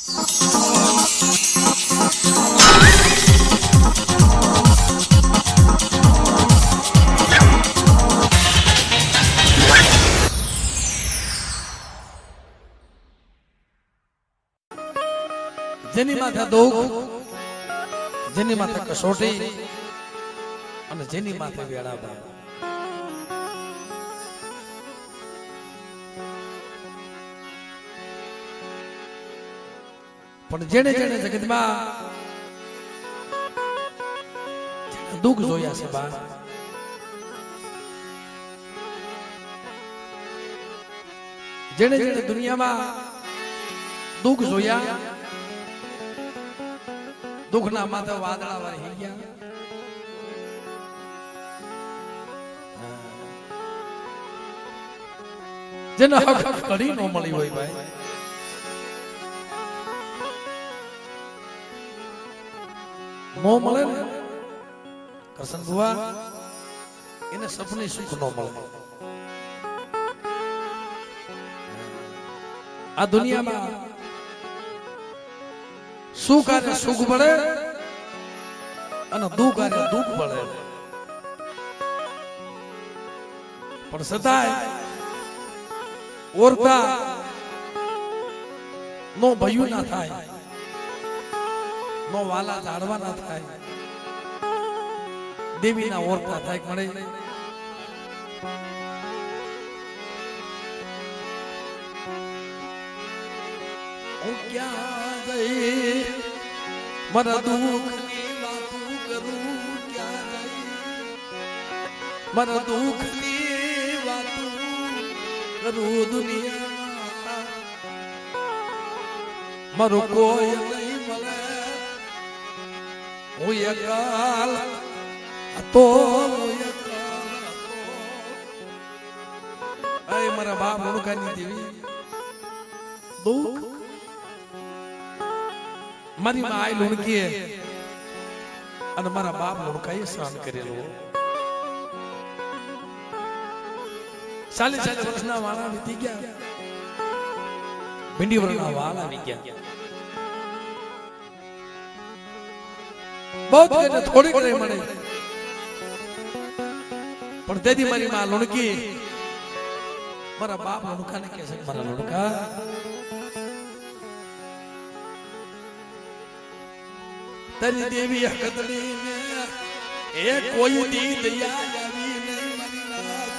જેની માથે દુઃખ, જેની માથે કસોટી અને જેની માથે વેળાભાર, પણ જેને જેને જગતમાં દુઃખ જોયા છે બા, જેને જેને દુનિયામાં દુઃખ જોયા, દુઃખના માથે વાદળા વહી ગયા, જેને હક કડી ન મળી હોય ભાઈ, નો મળે ને કરશન બુઆ, એને સપને સુખ ન મળે. આ દુનિયામાં સુખ અને સુખ મળે અને દુઃખ અને દુઃખ મળે, પણ સદાય ઓરતા નો ભયું ના થાય, નો વાલા ઝાડવા ના થાય, દેવી ના ઓરતા થાય મળે. હું ક્યાં જઈ મારા દુઃખની વાતું કરું, ક્યાં જઈ મારા દુઃખની વાતું કરું, દુનિયામાં મારું કોઈ નહીં મળે, હું એકાલ હતો, મારા બાપ ઓળખાની દેવી દુઃખ મારી માં આઈ લુણકીએ અને મારા બાપ લુણકાએ સહન કરેલું. 40 વર્ષના વાળા વીતી ગયા, ભીંડી વરના વાળ આવી ગયા, બહુ થોડીક રહી મળે, પણ તેથી મારી માં લુણકી મારા બાપ લુણકાને કહે છે, મારા લુણકા તારી દેવી હકતડી ને એ કોઈ દી દયા આવી નહીં મારી નાથ,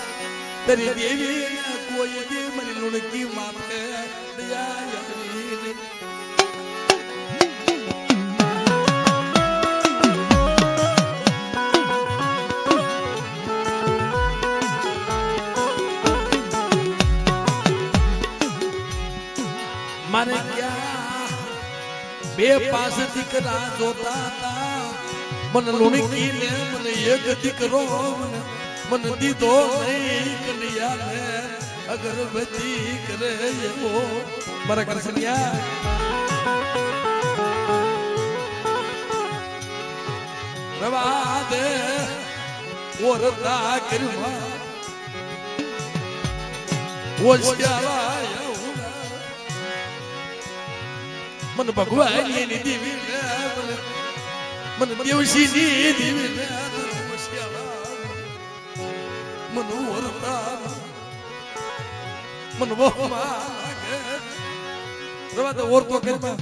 તારી દેવી ને કોઈ દી મારી લુણકી માથે દયા આવી નહીં. મારે ક્યાં બે પાસ દીકરા જોતા હતા, મને લુણકી ને મને એક દીકરો મને દીધો નહીં, કન્યા ને અગરબત્તી કરે એવો મારા કરસનિયા. રવા દે ઓરતા કરવા ઓછ્યા મને ભગવાન ની દેવી મને દેવશી ની દેવી મને ઓરતા મને બહુ લાગે. રવા દે ઓરતો કરવા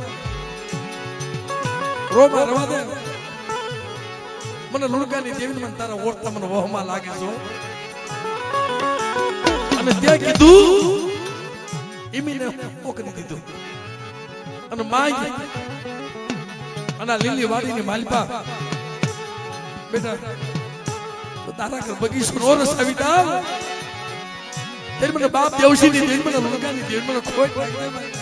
રોમા, રવા દે મને લુણકાની દેવી મને તારા ઓરતા મને વહમાં લાગે છો. અને ત્યાં કીધું ઈમીને મોકલી દીધું અને માય અને લીલી વાડીની માલપા બેટા તારા ઘર બગીચો નો રસ આવી જાવ, ત્યારે મને બાપ દેવશી ની દેવી મને લુણકાની દેવી મને ખોટ લાગી.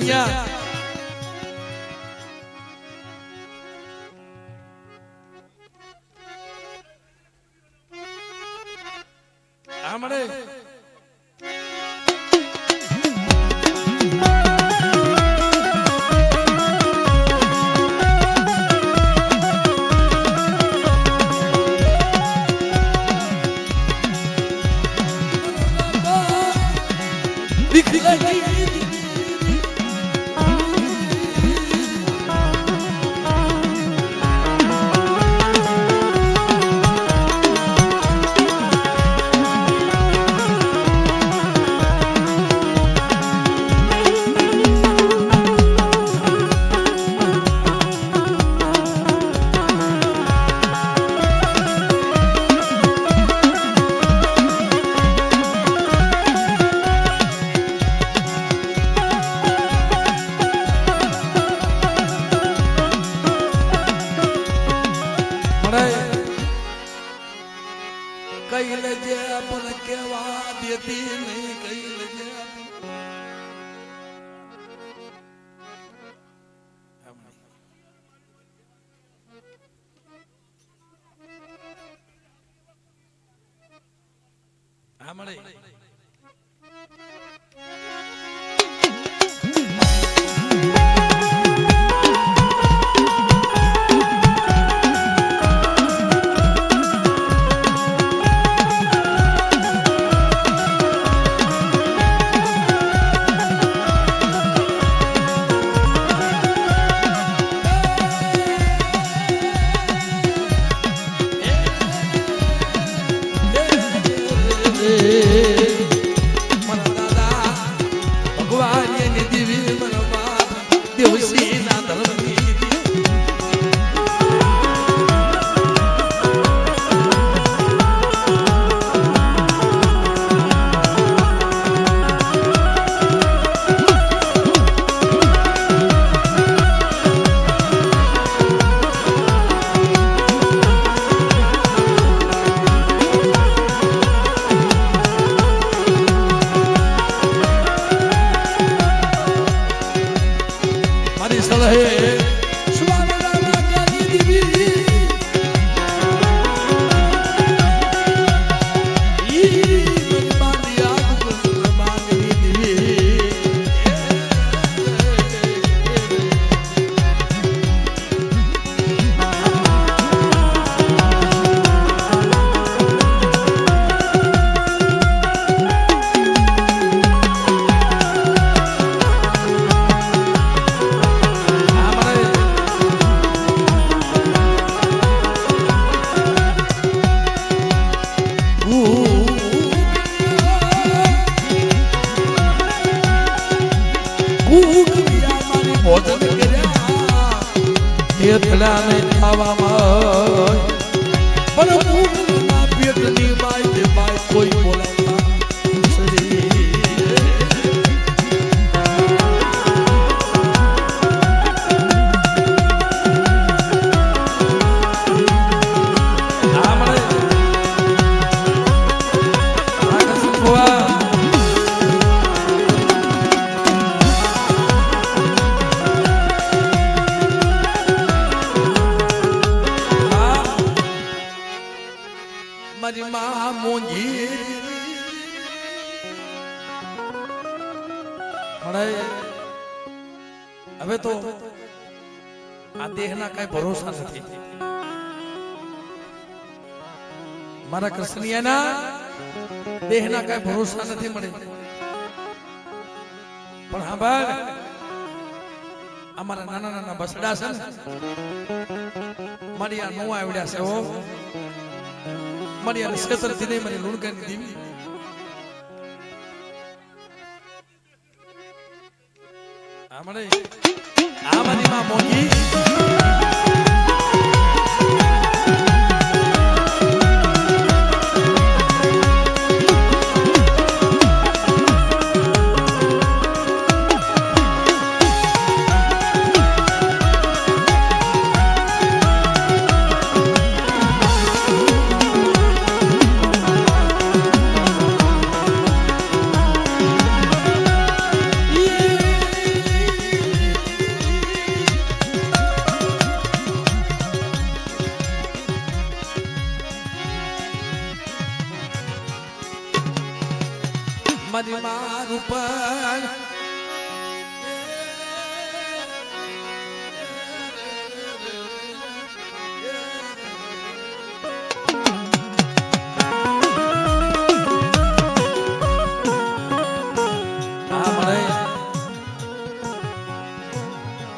કૃષ્ણિયા આમડે કઈ લેજે પણ કેવા દેતી નહીં કઈ લેજે આમળે હવે તો આ દેહના કઈ ભરોસા નથી મારા કૃષ્ણિયાના દેહના કઈ ભરોસા નથી મળે પણ હા ભાઈ અમારા નાના નાના બસડા છે મારી આ નો આવડ્યા છે હો મારી આ ક્ષેત્રથી નહીં મારી લુણકાની દેવી આમણે આમાની માં મોંઘી મારી મારું પણ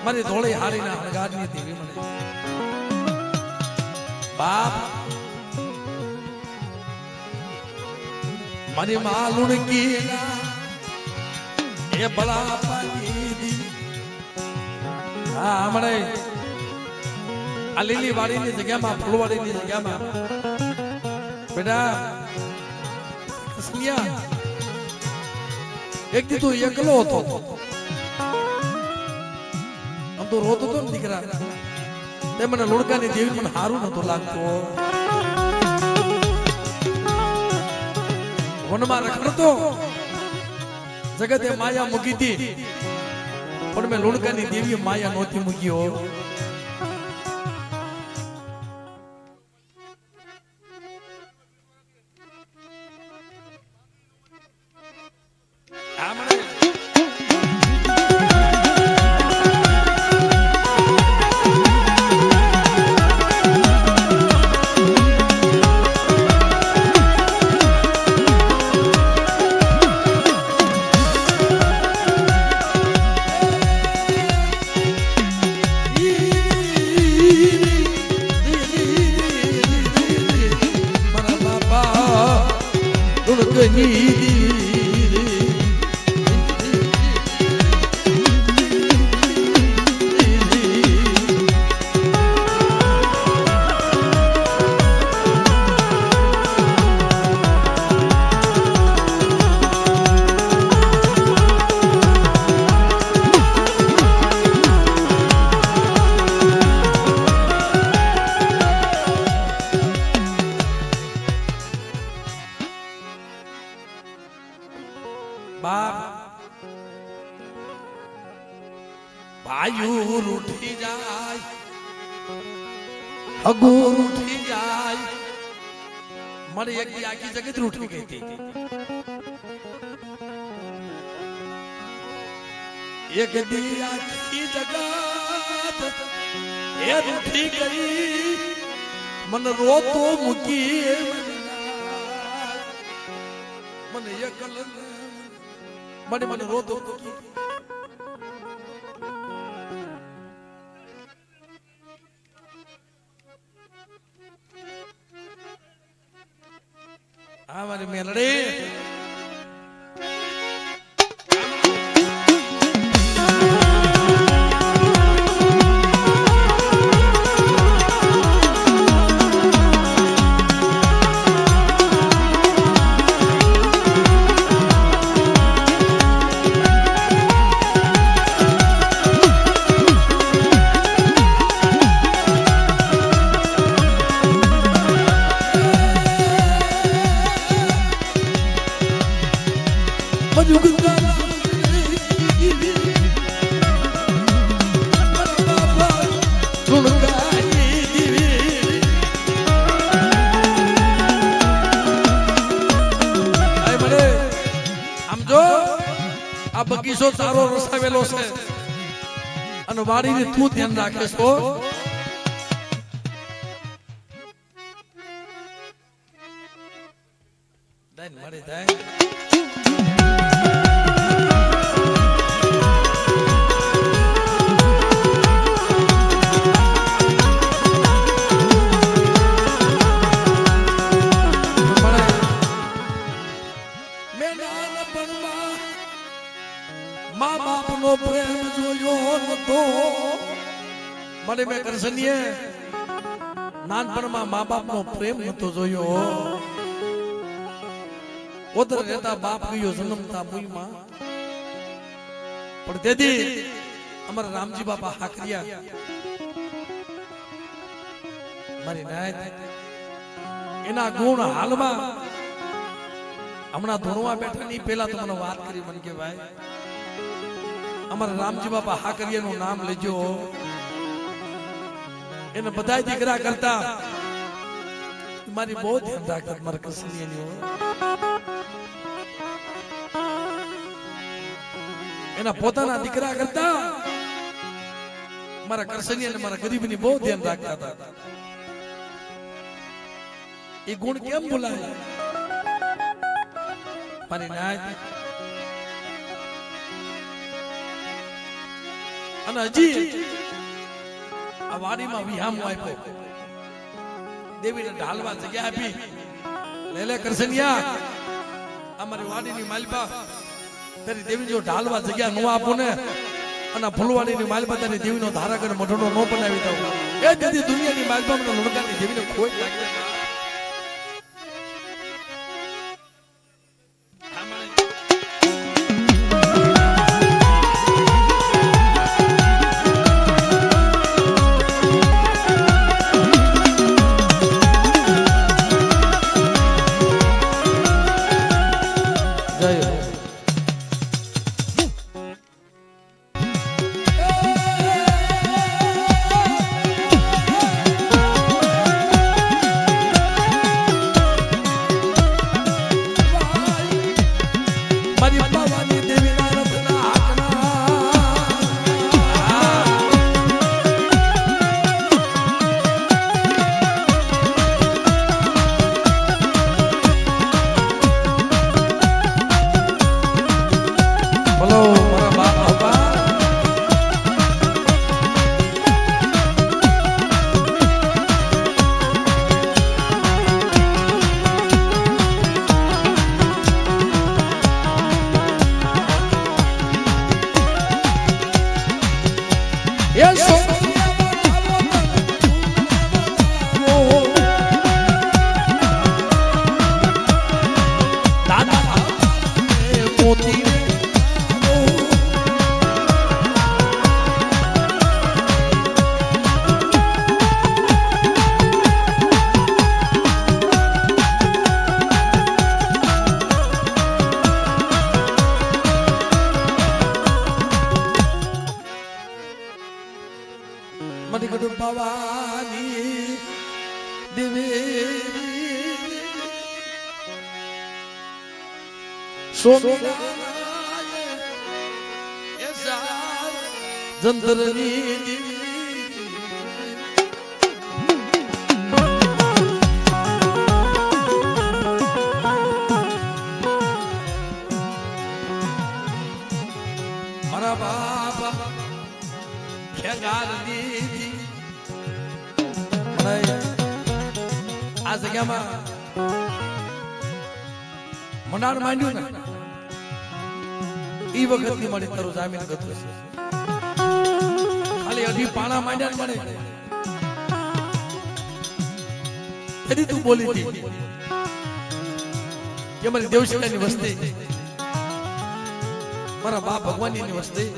મારી ધોળી હારીના હળગારની દેવી મને બાપ મારી માં લુણકી એ બળા પાડી દી હા મને આ લીલી વાડીની જગ્યામાં ફૂલવાડીની જગ્યામાં બેટા કૃષ્ણિયા એક દી તું એકલો હતો તો રોતો તો ને દીકરા તે મને લુણકાની દેવી મને સારું નતું લાગતું વનમાં રખડતો જગતે માયા મૂકી હતી પણ મેં લુણકાની દેવી માયા નહોતી મૂક્યો ભાઈઓ રૂઠી જાય અગો રૂઠી જાય મને એક દી આખી જગત રૂઠી ગઈ હતી એક દી આખી જગત એ રૂઠી ગઈ મને રોતો મૂકી મને એકલ મને રોતો મૂકી हमारी मेलड़ी બગીચો તારો રસાવેલો છે અને વાડીને તું ધ્યાન રાખે છો દાન મળે દાન माँ बाप नो प्रेम जोयो नतो મને મે કરસનીએ નાનપણમાં મા બાપ નો પ્રેમ નતો જોયો ઓદર રહેતા બાપ ગયો જન્મતા મુઈમાં પણ તેથી અમારા રામજી બાપા હાકરિયા મારી નાયત એના ગુણ હાલમાં હમણાં ધોણવા બેઠા ની પહેલા તો મને વાત કરી મને કે ભાઈ અમારા રામજી બાપા હાકરિયા નું નામ લેજો એને બધા દીકરા કરતા મારી બહુ ધ્યાન રાખતા મારા કૃષ્ણની એના પોતાના દીકરા કરતા મારા કરસની અને મારા ગરીબની બહુ ધ્યાન રાખતા હતા. એ ગુણ કેમ બોલાય મારી નાય. અને હજી આ વાડીમાં વિહામો આપ્યો, દેવીને ઢાલવા જગ્યા આપી. લે કરસનિયા, અમારી વાડીની માલપા તારી દેવી જો ઢાલવા જગ્યા ન આપો ને, અને ફૂલવાડીની માલપા તારી દેવીનો ધારાગર મઢોનો ન બનાવી દઉં, એ દીદી દુનિયાની માલપા મને લુણકાની દેવીને ખોટ લાગે. ભવાની દેવી જંતરની મારા બાપા ખેગાર દીદી આ જગ્યામાં મંડાણ માંડ્યું ને એ વખત ની મળી તારું જામીન ગતું છે. ખાલી અઢી પાણા માંડ્યા મળે એની તું બોલી હતી કે મારી દેવશિકાની વસ્તી, મારા બા ભગવાનની વસ્તી.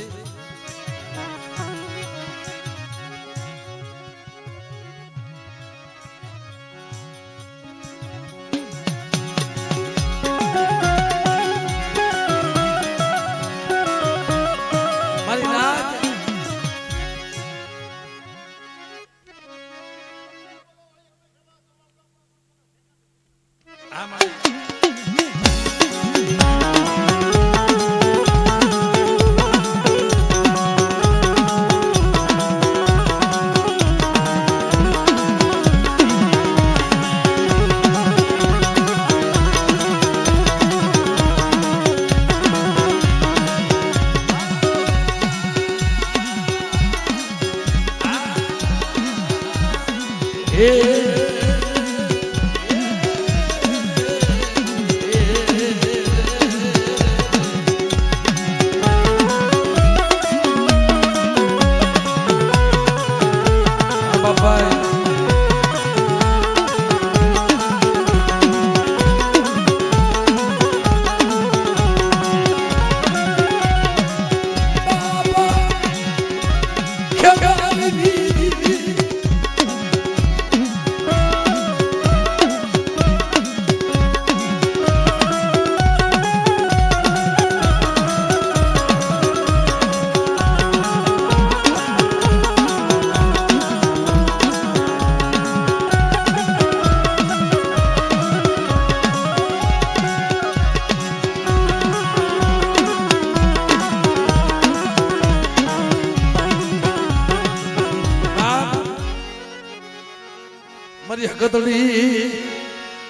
હગતડી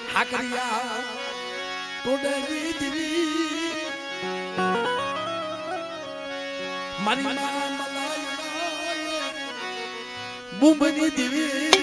હાકરિયા ટોડવી દીવી મારી માં મલાય બુંબની દીવી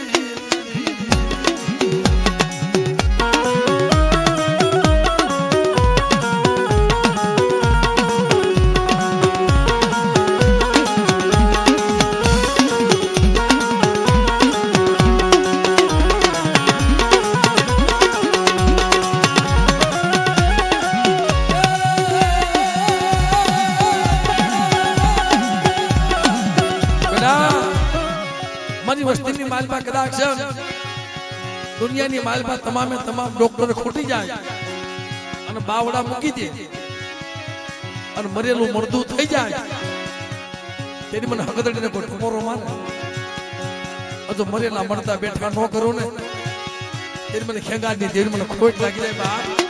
વસ્તીની માલપા કદાચ દુનિયાની માલપા તમામે તમામ ડોક્ટર ખોટી જાય અને બાવડા મૂકી દે અને મરેલું મરદું થઈ જાય તેની મને હગદડીને કોઈ ટકોરો મારે હજુ મરેલા મળતા બેઠા ન કરો ને તેની મને ખેંગાડની તેની મને ખોટ લાગી જાય બા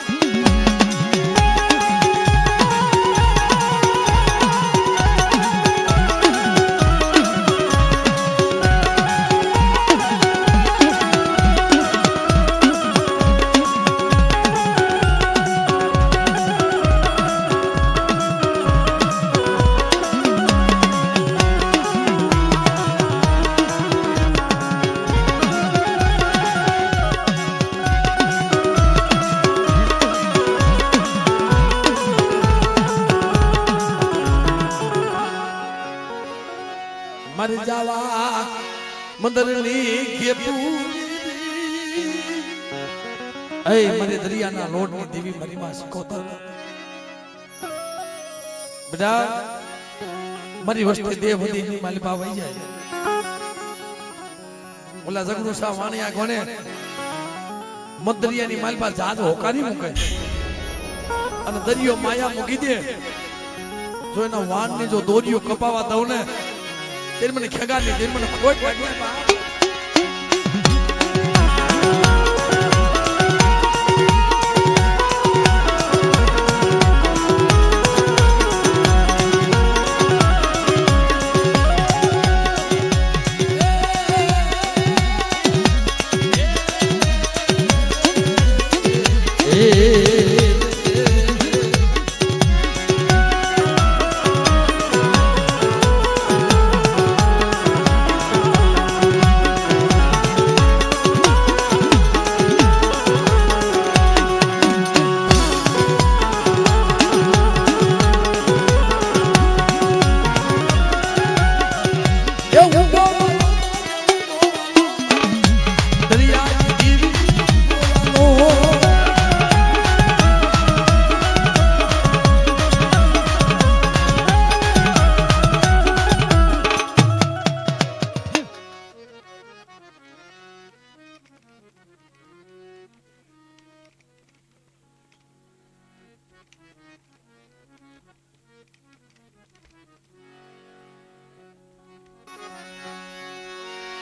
મર જાવા મંદરની ઘેપુરી એ મને દરિયાના લોટની દેવી મારી માં શીખોતર બધા મારી વસ્તી દેવ હતી માલી પા વઈ જાય ઓલા જગનું સા વાણિયા કોને મદરિયાની માલી પા જાજ હોકારી મૂકે અને દરિયો માયા મૂકી દે જો એના વાણની જો દોરીઓ કપાવા દઉં ને તેર મને ખેગાની તેર મને ખોટ લાગી બા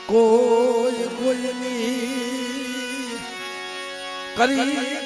કોઈ કોઈની કરી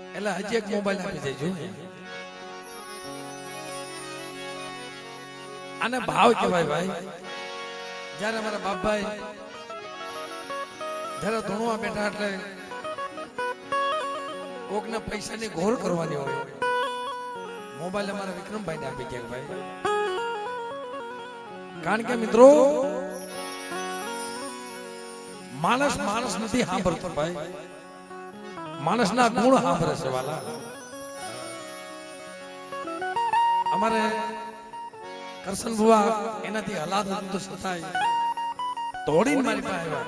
એટલે હજી એક મોબાઈલ આપી દેજો આને ભાવ કહેવાય ભાઈ જ્યારે અમારા બાપભાઈ જ્યારે ધૂણવા બેઠા એટલે કોકના પૈસાની ઘોર કરવાની હોય મોબાઈલ અમારા વિક્રમભાઈ ને આપી ગયા ભાઈ કારણ કે મિત્રો માણસ માણસ નથી સાંભળતો ભાઈ માણસના ગુણ સાંભળે છે વાલા અમારે કરશન બુઆ એનાથી હાલાત હતું તો છતાંય તોડીને મારી પાસે આવ્યા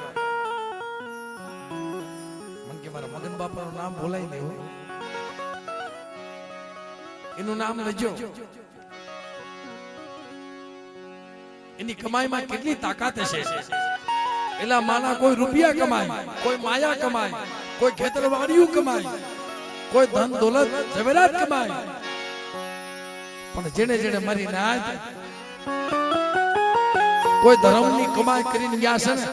મને કે મારા મગન બાપાનું નામ ભૂલાય નહીં એનું નામ લેજો એની કમાઈમાં કેટલી તાકાત હશે એલા માના કોઈ રૂપિયા કમાય, કોઈ માયા કમાય, કોઈ ખેતરવાડીયું કમાય, કોઈ ધન દોલત ઝવેરાત કમાય, પણ જેને જેને મારી નાત કોઈ ધર્મની કમાઈ કરીને ગયા છે ને,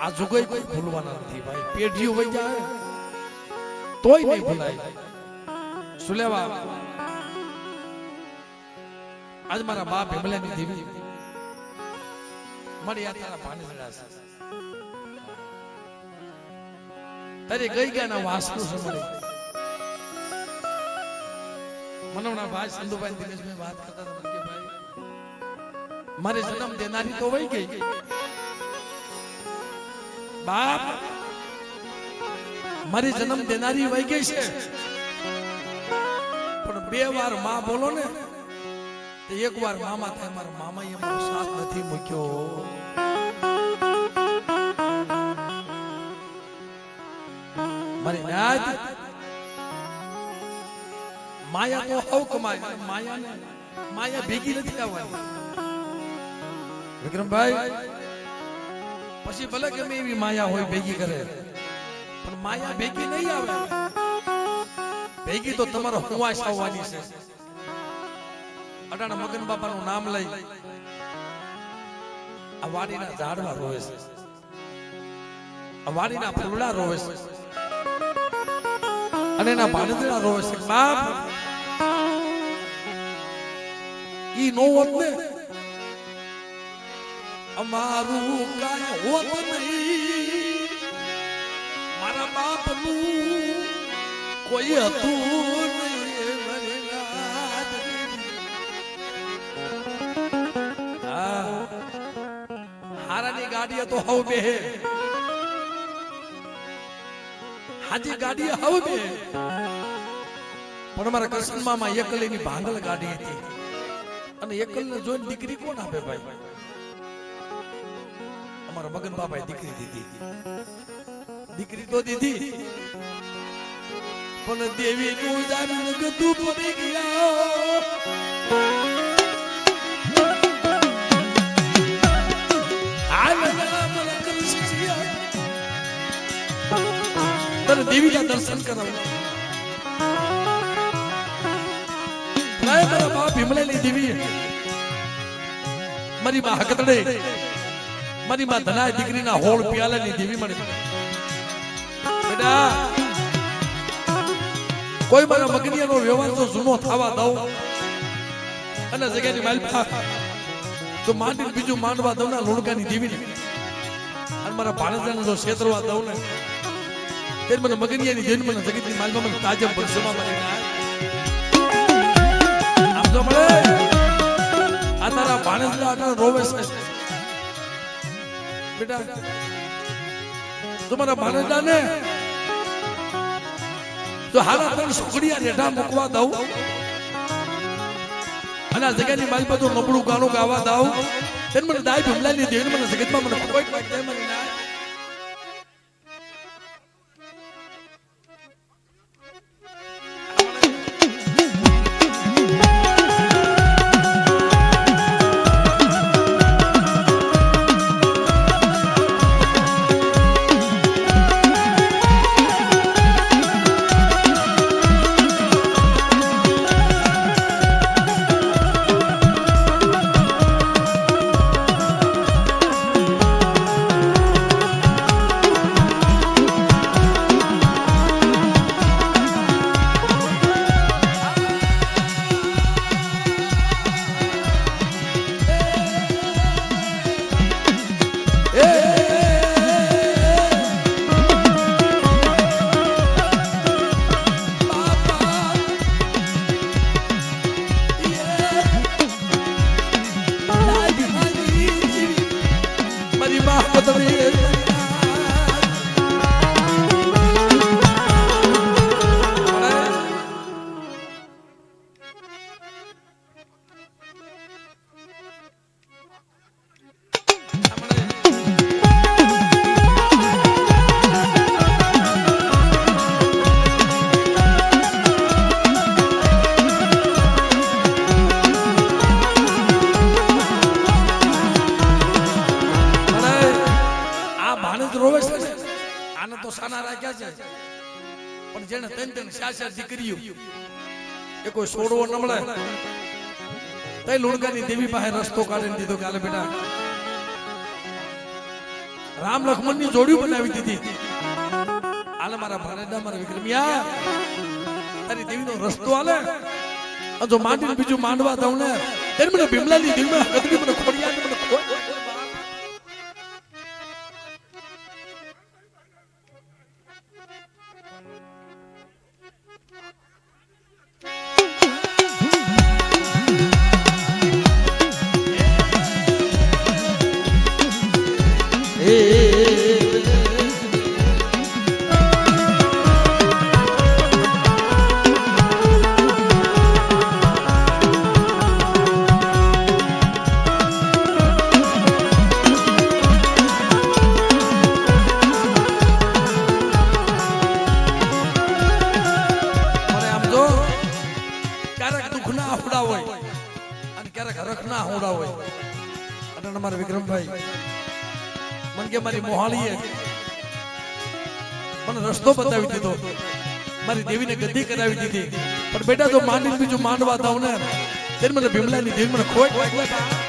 આ જુગઈ કોઈ ભૂલવાના નથી ભાઈ. પેઢીઓ વહી જાય તોય નહીં ભૂલાય. શું લેવા આજ મારા બાપ હિમલાની દેવી મારી આ તારા ભાણેજડા છે. તારે ગઈ ગયા ના વાસનું છે મને. મનોના ભાઈ સંધુભાઈ દિનેશભાઈ વાત કરતા હતા કે ભાઈ મારે જન્મ દેનારી તો વહી ગઈ બાપ, મારી જન્મ દેનારી વહી ગઈ છે, પણ 2 વાર માં બોલો ને તો 1 વાર મામા થાય. મારા મામાએ મારો સાથ નથી મૂક્યો. મારી નાત માયા તો હવ કમાય, માયા ભેગી નથી આવવાની. વિક્રમભાઈ પછી ભલે ગમે એવી માયા હોય ભેગી કરે, પણ માયા ભેગી નહીં આવે. ભેગી તો તમારો હુવાશ આવવાની છે. અટાણા મગન બાપાનું નામ લઈ આ વાડીના ઝાડવા રોવે છે, આ વાડીના ફૂલડા રોવે છે, અને એના ભાણેજડા રોવે છે. બાપ ઈ નો હોત ને અમારું કાય હોત નહીં, મારા બાપનું કોઈ હતું નહીં. હારાની ગાડીએ તો હવ બે, હાજી ગાડીએ હવ બે, પણ અમારા કૃષ્ણ મામા એકલીની ભાંગલ ગાડી હતી, અને એકલને જોઈને દીકરી કોણ આપે ભાઈ? અમારા મગન બાપાએ દીકરી દીધી. દીકરી તો દીધી, પણ દેવી નું જામીન ગધું પડી ગયા. દેવીના દર્શન કરાવું. મારા બાપ હિમલાની દેવી, મારી માં હકતડે, મારી માં ધનાય દીકરીના હોળ પિયાલાની દેવી મને. બેટા કોઈ મારા મગનિયાનો વ્યવહાર તો જૂનો થવા દઉં, અને જગ્યાની માલપા તો માંડી બીજું માંડવા દઉં ના લોણકાની દેવી ને, અને મારા ભાણેજડાને જો છેતરવા દઉં ને, તેર મને મગનિયાની દેન મને જગતની માલપા મને તાજમ પરસેમાં મને ના આમ તો મળે. આ તારા ભાણેજડા આટલા રોવે છે બેટા. તમારા ભાણેજડાને તો હારા 3 સુખડિયા રેઢા મૂકવા દઉં, અને આ જગ્યાની માલપા તો નબળું ગાણું ગાવા દઉં, તેને મને દાય ભમલાની દેન મને જગતમાં મને કોઈ દે મને ના. પણ જેને ત્રણ ચાર દીકરીઓ એ કોઈ છોડવો ન મળે તઈ લુણકાની દેવી પાસે રસ્તો કાઢી દીધો કે આલે બેટા રામ લક્ષ્મણ ની જોડી બનાવી દીધી આલે મારા ભાણેડા મારા વિક્રમિયા તારી દેવીનો રસ્તો આલે જો માંડીને બીજું માંડવા દઉં ને ત્યારે મને ભીમલાની દિલમાં કદરી મને ખોડિયા મને વિક્રમભાઈ મન કે મારી મોહાળીએ મને રસ્તો બતાવી દીધો મારી દેવીને ગદ્દી કરાવી દીધી પણ બેટા તો માંડીને બીજું માંડવા દઉં ને ત્યારે મને ભીમલાની દેવી મને ખોટ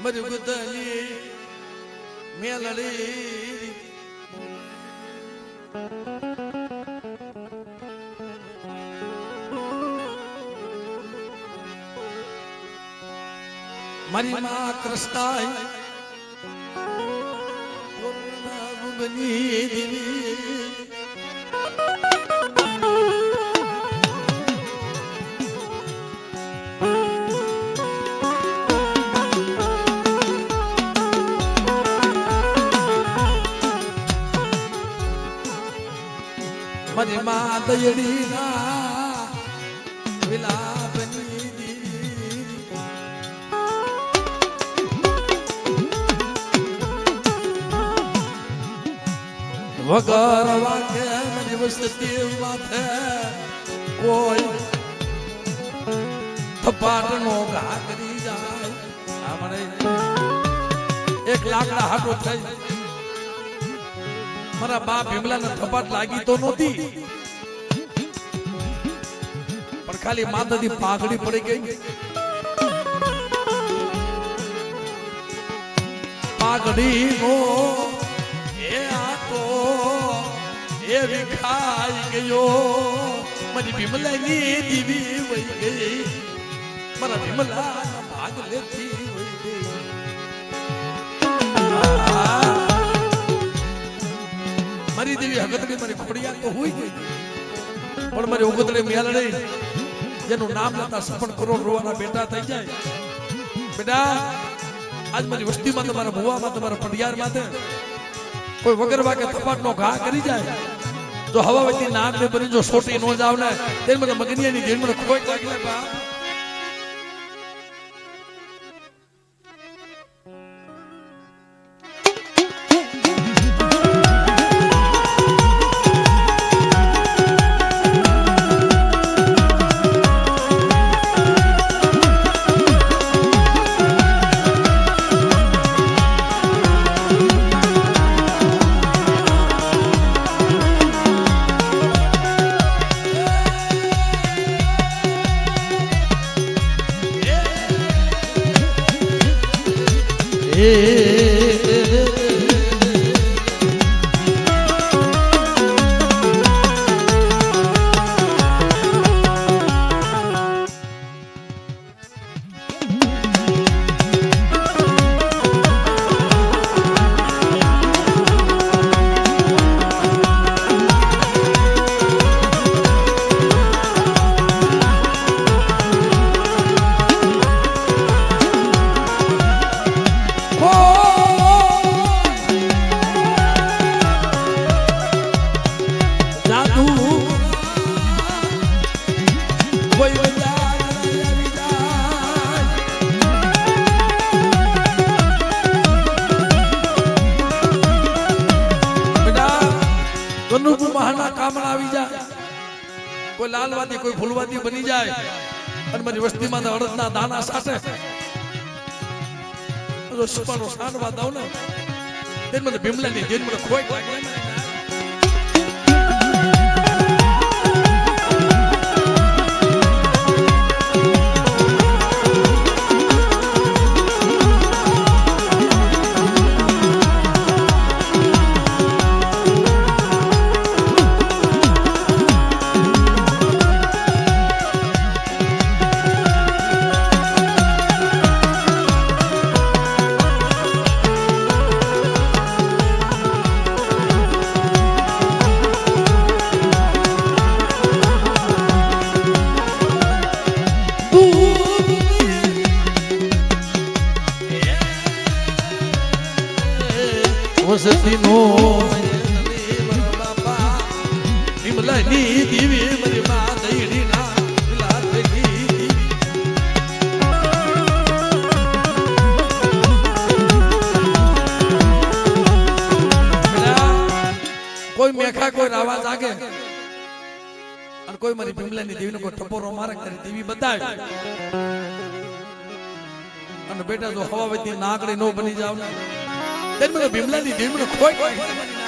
મરુગદલી મેલડી મારી માં કૃષ્ણાય પૂર્ણા ગુગની દેવી મારી માં દયડી ના વિલાપની વગર વાકે મારી વસતી માથે કોઈ થપાટ નો ઘા કરી જાય આપણે એક લાકડા હાટો થઈ મારા બાપ ભીમલાને થપાટ લાગી તો નહોતી પણ ખાલી માથાથી પાઘડી પડી ગઈ પાઘડી નો એ આતો એ વિખાઈ ગયો મારી ભીમલાની દીવી વઈ ગઈ મારા ભીમલા ભાગ લેતી વઈ ગઈ મારી દેવી હકતની મારી ખોડિયા તો હોઈ ગઈ પણ મારી ઉગતરે મેલડે જેનું નામ લેતા સફળ કરોડ રોવાના બેટા થઈ જાય બેટા આજ મારી વસ્તીમાં તમારા ભુવામાં તમારા પડિયાર માથે કોઈ વગર વાગે થપાટનો ઘા કરી જાય જો હવા વચ્ચે નાક ને ભરી જો સોટી નો જાવ ને તે મને મગનિયાની દેણ મને ખોટ લાગી બા Oh બહાના કામના આવી જાય કોઈ લાલવાદી કોઈ ફૂલવાદી બની જાય અને મારી વસ્તીમાં અડદના દાણા સાટે જો સુપાનો સાનવા દઉં ને તે મને ભીમલાની જેન મને ખોઈ લાગે ને વસતીનો બાપા ભીમલાની દીવી મારી માં દઈડીના લાલ દેવી કોઈ મેખા કોઈ રાવા જાગે અને કોઈ મારી ભીમલાની દેવીને કોઈ ટપોરો મારે કરી દેવી બતાવે અને બેટા જો હવાવેતી નાગડી નો બની જાવ ને ભીમલાની દેવી મને ખોઈ